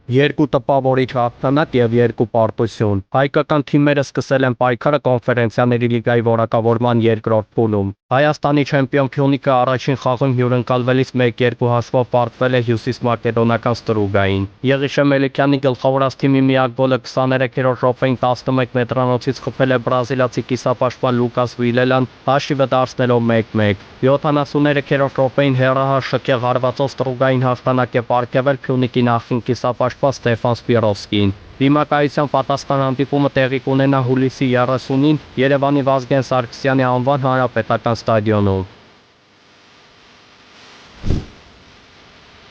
Երկու տպավորիչ հաղթանակ և երկու պարտություն։ Հայկական թիմերը սկսել են պայքարը Կոնֆերենցիաների լիգայի որակավորման երկրորդ փուլում։ Հայաստանի չեմպիոն Փյունիկը առաջին խաղում հյուրընկալվելիս 1-2 հաշվով պարտվել է հյուսիսմակեդոնական Ստրուգային։ Եղիշե Մելիքյանի գլխավորած թիմի միակ գոլը 23-րդ րոպեին 11 մետրանոցից խփել է բրազիլացի կիսապաշտպան Լուկաս Վիլելան, հաշիվը դարձնելով 1-1։ 73-րդ րոպեին հեռահար շքեղ հարվածով Ստրուգային հաղթանակ է պարգևել Փյունիկի նախկին կիսապաշտպան Ստեֆան Սպիրովսկին։ Դիմակայության պատասխան հանդիպումը տեղի կունենա հուլիսի 30-ին Երևանի Վազգեն Սարգսյանի անվան հանրապետական ստադիոնում։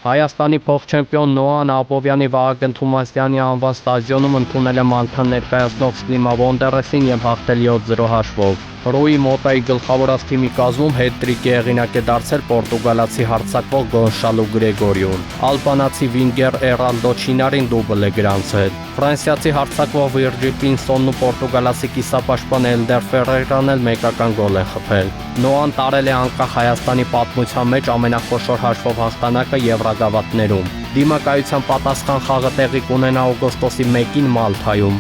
Հայաստանի փոխչեմպիոն Նոան Աբովյանի Վահագն Թումանյանի անվան ստադիոնում ընդունել է մանթան ներկայացնող Սլիմա Վոնդերեսին և հաղթել 7-0 հաշվով։ Ռուի Մոտայի գլխավորած թիմի կազմում հետրիկի հեղինակ է դարձել պորտուգալացի հարձակվող Գոնշալո Գրեգորիուն։ Ալբանացի վինգեր Էրալդո Չինարին դուբլ է գրանցել։ Ֆրանսիացի հարձակվող Վիրջիլ Պինսոնն ու պորտուգալացի կիսապաշտպան Էլդեր Ֆերեյրան էլ մեկական գոլ են խփել։ Նոան տարել է անկախ Հայաստանի պատմության մեջ ամենախոշոր հաշվով հաղթանակը Եվրագավաթներում։ Դիմակայության պատասխան խաղը տեղի կունենա օգոստոսի 1-ին Մալթայում։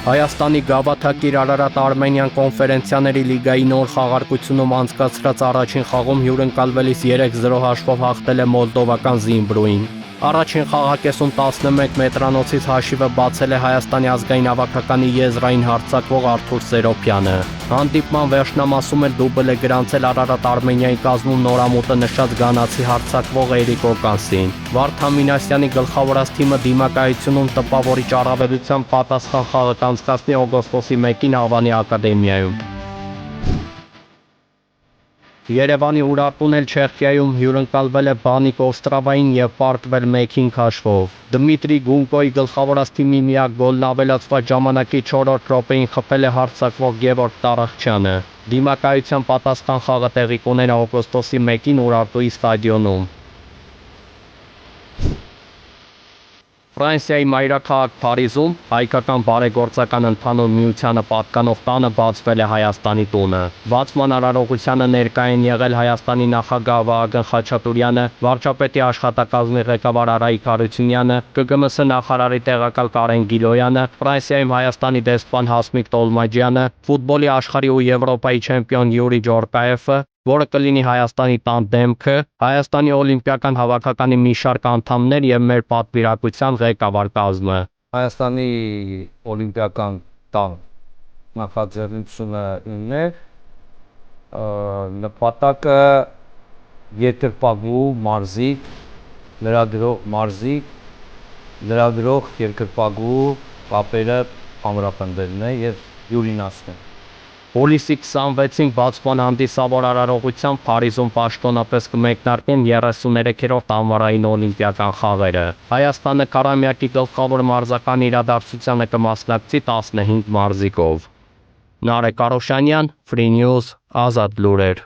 Հայաստանի գավաթակիր Արարատ Արմենիան Կոնֆերենցիաների լիգայի նոր խաղարկությունում անցկացրած առաջին խաղում հյուրընկալվելիս 3-0 հաշվով հաղթել է մոլդովական Զիմբրուին։ Առաջին խաղակեսում 11 մետրանոցից հաշիվը բացել է Հայաստանի ազգային հավաքականի եզրային հարձակվող Արթուր Սերոփյանը։ Հանդիպման վերջնամասում էլ դուբլ է գրանցել Արարատ Արմենիայի կազմում նորամուտը նշած գանացի հարձակվող Էրիկ Օկանսին։ Վարդան Մինասյանի գլխավորած թիմը դիմակայությունում տպավորիչ առավելությամբ պատասխան խաղը կանցկացնի օգոստոսի 1-ին Հավանի ակադեմիայում։ Երևանի Ուրարտուն էլ Չեխիայում հյուրընկալվել է Բանիկ Օստրավային և պարտվել 1-5 հաշվով։ Դմիտրի Գունկոյի գլխավորած թիմի միակ գոլն ավելացված ժամանակի 4-րդ րոպեին խփել է հարձակվող Գևորգ Տարախչյանը։ Դիմակայության պատասխան խաղը տեղի կունենա օգոստոսի 1-ին Ուրարտուի ստադիոնում։ Ֆրանսիայի մայրաքաղաք Փարիզում հայկական բարեգործական ընդհանուր միությանը պատկանող տանը բացվել է Հայաստանի տունը։ Բացման արարողությանը ներկա են եղել Հայաստանի նախագահ Վահագն Խաչատուրյանը, վարչապետի աշխատակազմի ղեկավար Արայիկ Հարությունյանը, ԿԳՄՍ նախարարի տեղակալ Կարեն Գիլոյանը, Ֆրանսիայում Հայաստանի դեսպան Հասմիկ Տոլմաջյանը, ֆուտբոլի աշխարհի ու Եվրոպայի չեմպիոն Յուրի Ջորկաևը, որը կլինի Հայաստանի տան դեմքը, Հայաստանի օլիմպիական հավաքականի մի շարք անդամներ և մեր պատվիրակության ղեկավար կազմը։ Հայաստանի օլիմպիական տան նախաձեռնությունը իմն է, նպատակը երկրպագու մարզիկ, լրագրող երկրպագու կապերը ամրապնդելն է և յուրինացնել։ Հուլիսի 26-ին բացման հանդիսավոր արարողությամբ Փարիզում պաշտոնապես կմեկնարկեն 33-րդ ամառային օլիմպիական խաղերը։ Հայաստանը քառամյակի գլխավոր մարզական իրադարձությանը կմասնակցի 15 մարզիկով։ Նարեկ Արոշանյան, Free News, Ազատ լուրեր։